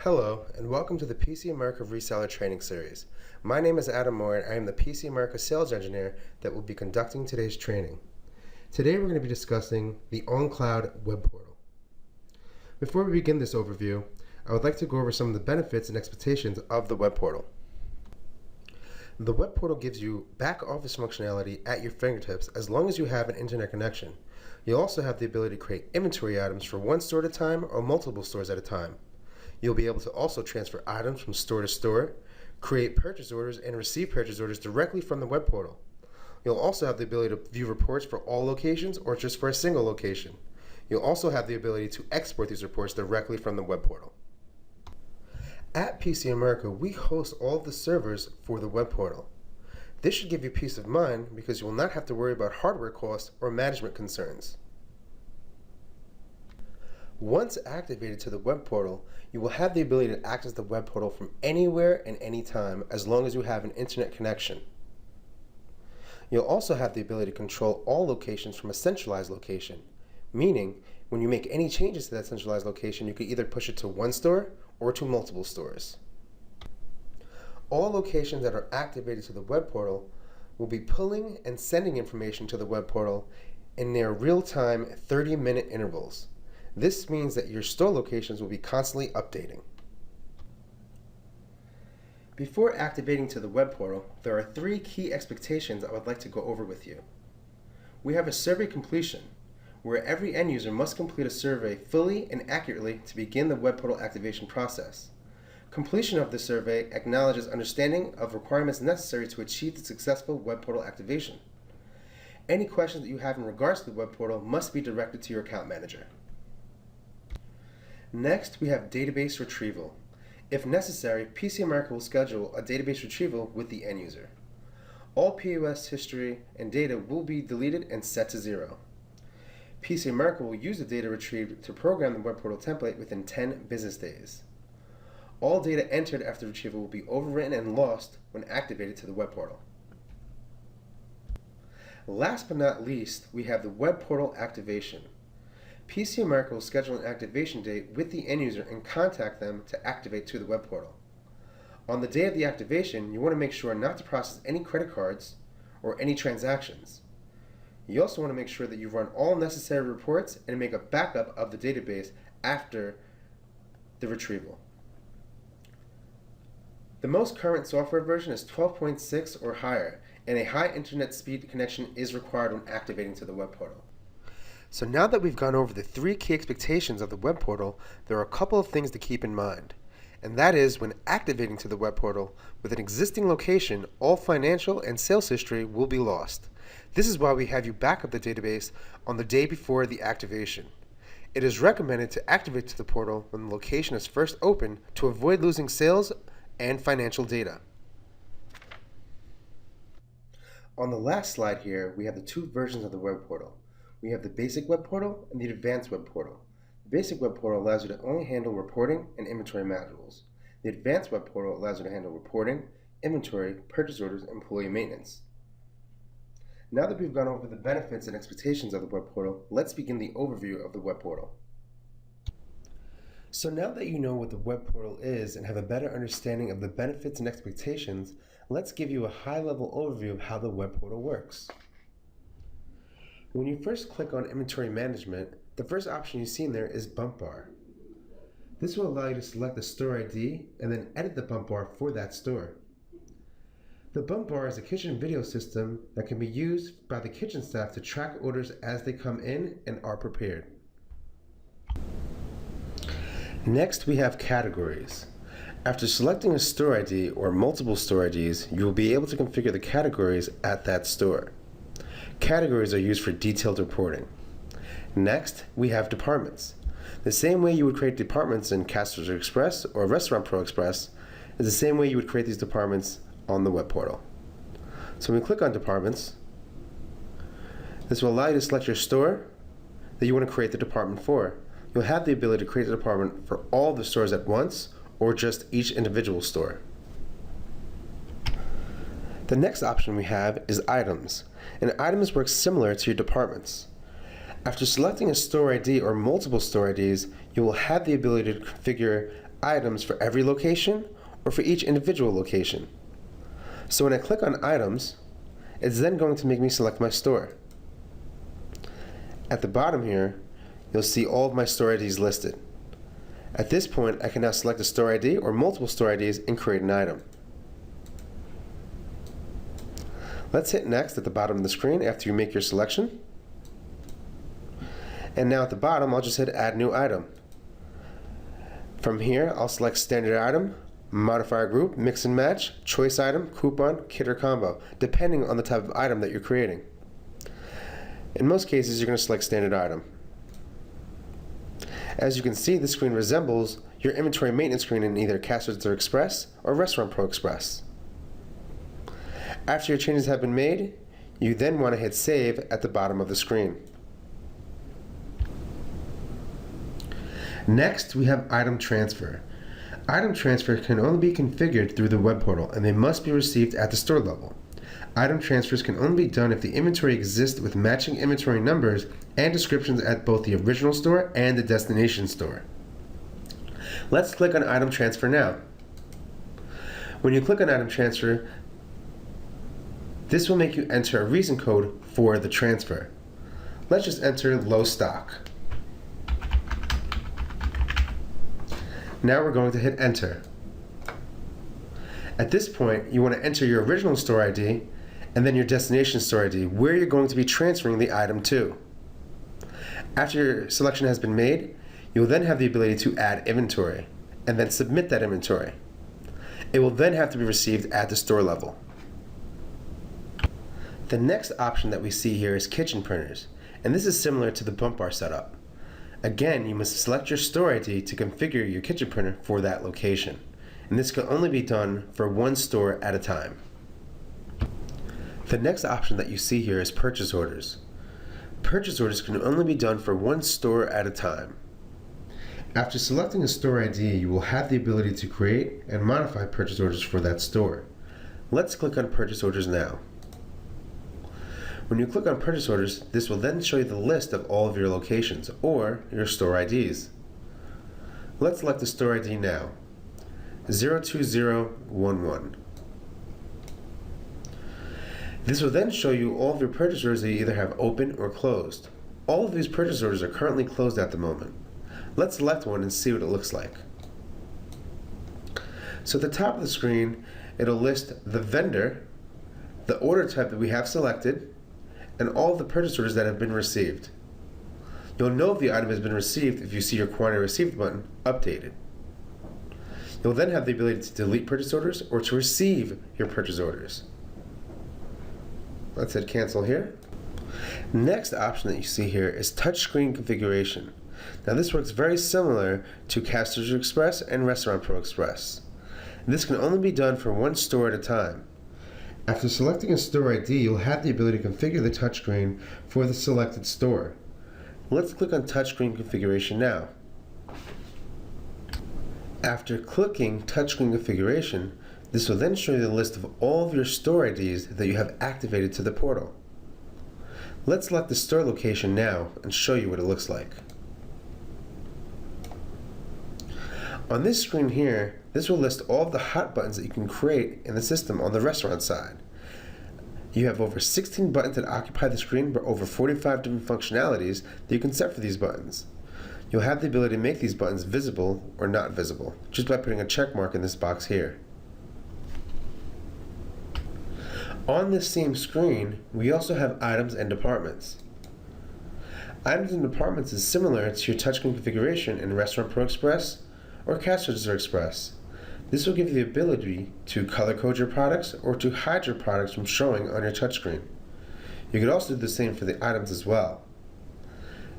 Hello, and welcome to the PC America Reseller Training Series. My name is Adam Moore, and I am the PC America Sales Engineer that will be conducting today's training. Today we're going to be discussing the on-cloud web portal. Before we begin this overview, I would like to go over some of the benefits and expectations of the web portal. The web portal gives you back-office functionality at your fingertips as long as you have an internet connection. You'll also have the ability to create inventory items for one store at a time or multiple stores at a time. You'll be able to also transfer items from store to store, create purchase orders, and receive purchase orders directly from the web portal. You'll also have the ability to view reports for all locations or just for a single location. You'll also have the ability to export these reports directly from the web portal. At PC America, we host all of the servers for the web portal. This should give you peace of mind because you will not have to worry about hardware costs or management concerns. Once activated to the web portal, you will have the ability to access the web portal from anywhere and anytime as long as you have an internet connection. You'll also have the ability to control all locations from a centralized location, meaning when you make any changes to that centralized location, you can either push it to one store or to multiple stores. All locations that are activated to the web portal will be pulling and sending information to the web portal in their real-time 30-minute intervals. This means that your store locations will be constantly updating. Before activating to the web portal, there are 3 key expectations I would like to go over with you. We have a survey completion, where every end user must complete a survey fully and accurately to begin the web portal activation process. Completion of the survey acknowledges understanding of requirements necessary to achieve the successful web portal activation. Any questions that you have in regards to the web portal must be directed to your account manager. Next, we have database retrieval. If necessary, PC America will schedule a database retrieval with the end user. All POS history and data will be deleted and set to 0. PC America will use the data retrieved to program the web portal template within 10 business days. All data entered after retrieval will be overwritten and lost when activated to the web portal. Last but not least, we have the web portal activation. PC America will schedule an activation date with the end user and contact them to activate to the web portal. On the day of the activation, you want to make sure not to process any credit cards or any transactions. You also want to make sure that you run all necessary reports and make a backup of the database after the retrieval. The most current software version is 12.6 or higher, and a high internet speed connection is required when activating to the web portal. So now that we've gone over the 3 key expectations of the web portal, there are a couple of things to keep in mind. And that is when activating to the web portal with an existing location, all financial and sales history will be lost. This is why we have you back up the database on the day before the activation. It is recommended to activate to the portal when the location is first open to avoid losing sales and financial data. On the last slide here, we have the 2 versions of the web portal. We have the basic web portal and the advanced web portal. The basic web portal allows you to only handle reporting and inventory modules. The advanced web portal allows you to handle reporting, inventory, purchase orders, and employee maintenance. Now that we've gone over the benefits and expectations of the web portal, let's begin the overview of the web portal. So now that you know what the web portal is and have a better understanding of the benefits and expectations, let's give you a high-level overview of how the web portal works. When you first click on Inventory Management, the first option you see in there is Bump Bar. This will allow you to select the store ID and then edit the bump bar for that store. The bump bar is a kitchen video system that can be used by the kitchen staff to track orders as they come in and are prepared. Next, we have categories. After selecting a store ID or multiple store IDs, you will be able to configure the categories at that store. Categories are used for detailed reporting. Next, we have departments. The same way you would create departments in Casters Express or Restaurant Pro Express is the same way you would create these departments on the web portal. So when we click on departments, this will allow you to select your store that you want to create the department for. You'll have the ability to create a department for all the stores at once or just each individual store. The next option we have is items, and items work similar to your departments. After selecting a store ID or multiple store IDs, you will have the ability to configure items for every location or for each individual location. So when I click on items, it's then going to make me select my store. At the bottom here, you'll see all of my store IDs listed. At this point, I can now select a store ID or multiple store IDs and create an item. Let's hit next at the bottom of the screen after you make your selection. And now at the bottom, I'll just hit add new item. From here, I'll select standard item, modifier group, mix and match, choice item, coupon, kit or combo, depending on the type of item that you're creating. In most cases, you're going to select standard item. As you can see, the screen resembles your inventory maintenance screen in either Cash Register Express or Restaurant Pro Express. After your changes have been made, you then want to hit save at the bottom of the screen. Next, we have item transfer. Item transfer can only be configured through the web portal, and they must be received at the store level. Item transfers can only be done if the inventory exists with matching inventory numbers and descriptions at both the original store and the destination store. Let's click on item transfer now. When you click on item transfer, this will make you enter a reason code for the transfer. Let's just enter low stock. Now we're going to hit enter. At this point, you want to enter your original store ID and then your destination store ID, where you're going to be transferring the item to. After your selection has been made, you will then have the ability to add inventory and then submit that inventory. It will then have to be received at the store level. The next option that we see here is kitchen printers, and this is similar to the bump bar setup. Again, you must select your store ID to configure your kitchen printer for that location, and this can only be done for one store at a time. The next option that you see here is purchase orders. Purchase orders can only be done for one store at a time. After selecting a store ID, you will have the ability to create and modify purchase orders for that store. Let's click on purchase orders now. When you click on purchase orders, this will then show you the list of all of your locations or your store IDs. Let's select the store ID now, 02011. This will then show you all of your purchase orders that you either have open or closed. All of these purchase orders are currently closed at the moment. Let's select one and see what it looks like. So at the top of the screen, it'll list the vendor, the order type that we have selected, and all of the purchase orders that have been received. You'll know if the item has been received if you see your quantity received button updated. You'll then have the ability to delete purchase orders or to receive your purchase orders. Let's hit cancel here. Next option that you see here is touchscreen configuration. Now this works very similar to Cash Register Express and Restaurant Pro Express. This can only be done for one store at a time. After selecting a store ID, you'll have the ability to configure the touchscreen for the selected store. Let's click on touchscreen configuration now. After clicking touchscreen configuration, this will then show you the list of all of your store IDs that you have activated to the portal. Let's select the store location now and show you what it looks like. On this screen here, this will list all of the hot buttons that you can create in the system on the restaurant side. You have over 16 buttons that occupy the screen, but over 45 different functionalities that you can set for these buttons. You'll have the ability to make these buttons visible or not visible, just by putting a check mark in this box here. On this same screen, we also have items and departments. Items and departments is similar to your touchscreen configuration in Restaurant Pro Express or Cash Register Express. This will give you the ability to color code your products or to hide your products from showing on your touchscreen. You could also do the same for the items as well.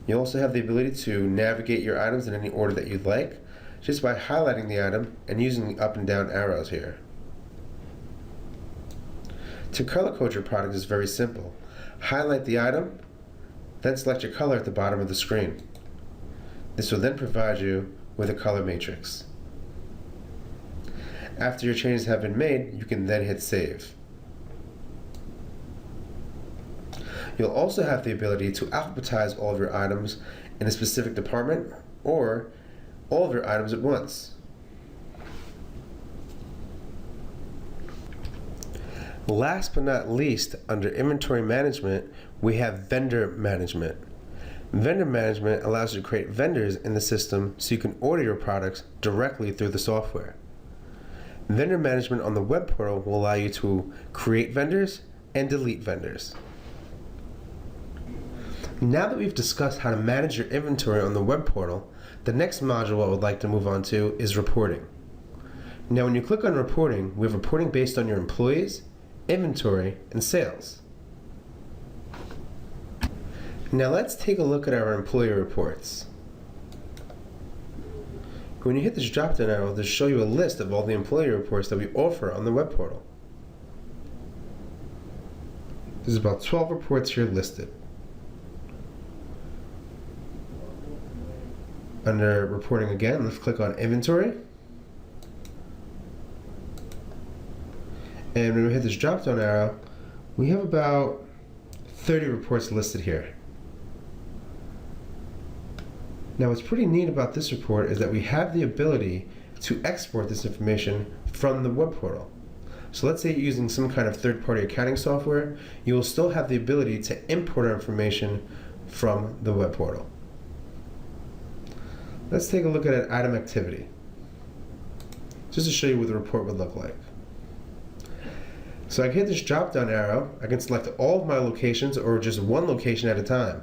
You also have the ability to navigate your items in any order that you'd like, just by highlighting the item and using the up and down arrows here. To color code your product is very simple. Highlight the item, then select your color at the bottom of the screen. This will then provide you with a color matrix. After your changes have been made, you can then hit save. You'll also have the ability to alphabetize all of your items in a specific department or all of your items at once. Last but not least, under inventory management, we have vendor management. Vendor management allows you to create vendors in the system so you can order your products directly through the software. Vendor management on the web portal will allow you to create vendors and delete vendors. Now that we've discussed how to manage your inventory on the web portal, the next module I would like to move on to is reporting. Now when you click on reporting, we have reporting based on your employees, inventory, and sales. Now let's take a look at our employee reports. When you hit this drop down arrow, they'll show you a list of all the employee reports that we offer on the web portal. There's about 12 reports here listed. Under reporting again, let's click on inventory. And when we hit this drop down arrow, we have about 30 reports listed here. Now what's pretty neat about this report is that we have the ability to export this information from the web portal. So let's say you're using some kind of third-party accounting software, you will still have the ability to import our information from the web portal. Let's take a look at an item activity, just to show you what the report would look like. So I can hit this drop-down arrow, I can select all of my locations or just one location at a time.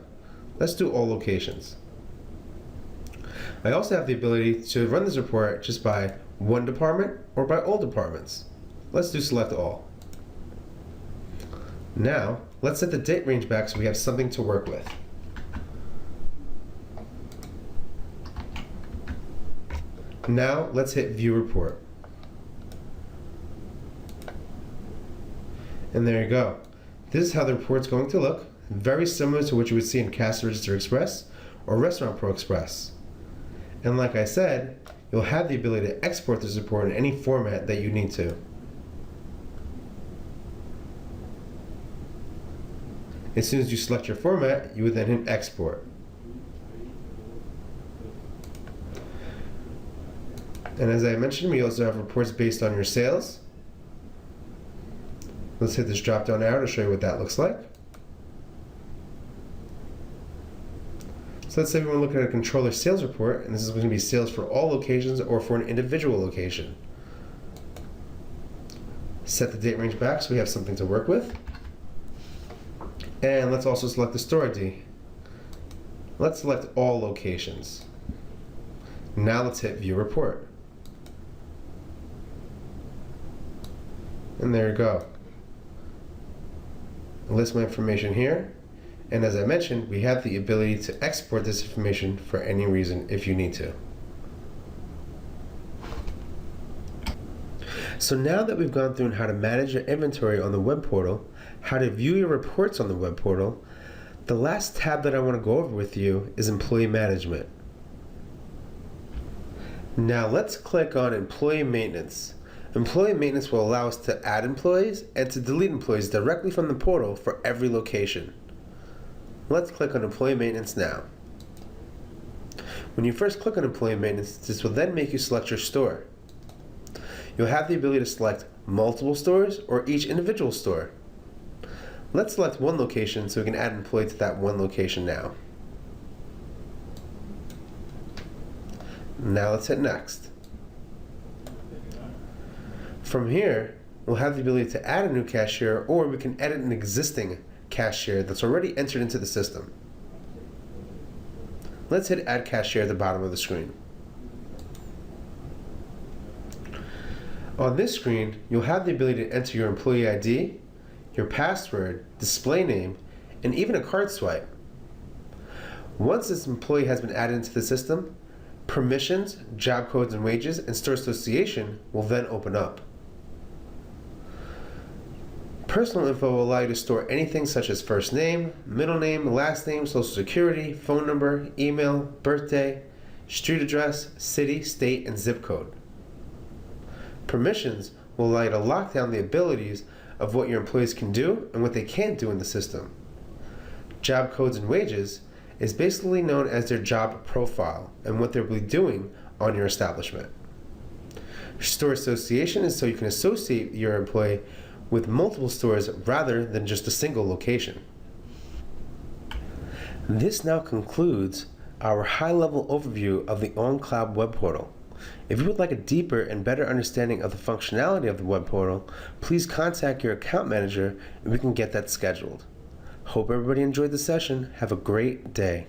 Let's do all locations. I also have the ability to run this report just by one department or by all departments. Let's do select all. Now, let's set the date range back so we have something to work with. Now, let's hit view report. And there you go. This is how the report's going to look, very similar to what you would see in Cash Register Express or Restaurant Pro Express. And like I said, you'll have the ability to export this report in any format that you need to. As soon as you select your format, you would then hit export. And as I mentioned, we also have reports based on your sales. Let's hit this drop down arrow to show you what that looks like. So let's say we want to look at a controller sales report, and this is going to be sales for all locations or for an individual location. Set the date range back so we have something to work with. And let's also select the store ID. Let's select all locations. Now let's hit view report. And there you go. I'll list my information here. And as I mentioned, we have the ability to export this information for any reason if you need to. So now that we've gone through how to manage your inventory on the web portal, how to view your reports on the web portal, the last tab that I want to go over with you is employee management. Now let's click on employee maintenance. Employee maintenance will allow us to add employees and to delete employees directly from the portal for every location. Let's click on employee maintenance now. When you first click on employee maintenance, this will then make you select your store. You'll have the ability to select multiple stores or each individual store. Let's select one location so we can add an employee to that one location now. Now let's hit next. From here, we'll have the ability to add a new cashier, or we can edit an existing cashier that's already entered into the system. Let's hit add cashier at the bottom of the screen. On this screen, you'll have the ability to enter your employee ID, your password, display name, and even a card swipe. Once this employee has been added into the system, permissions, job codes and wages, and store association will then open up. Personal info will allow you to store anything such as first name, middle name, last name, social security, phone number, email, birthday, street address, city, state, and zip code. Permissions will allow you to lock down the abilities of what your employees can do and what they can't do in the system. Job codes and wages is basically known as their job profile and what they'll be doing on your establishment. Store association is so you can associate your employee with multiple stores rather than just a single location. This now concludes our high-level overview of the OnCloud web portal. If you would like a deeper and better understanding of the functionality of the web portal, please contact your account manager and we can get that scheduled. Hope everybody enjoyed the session. Have a great day.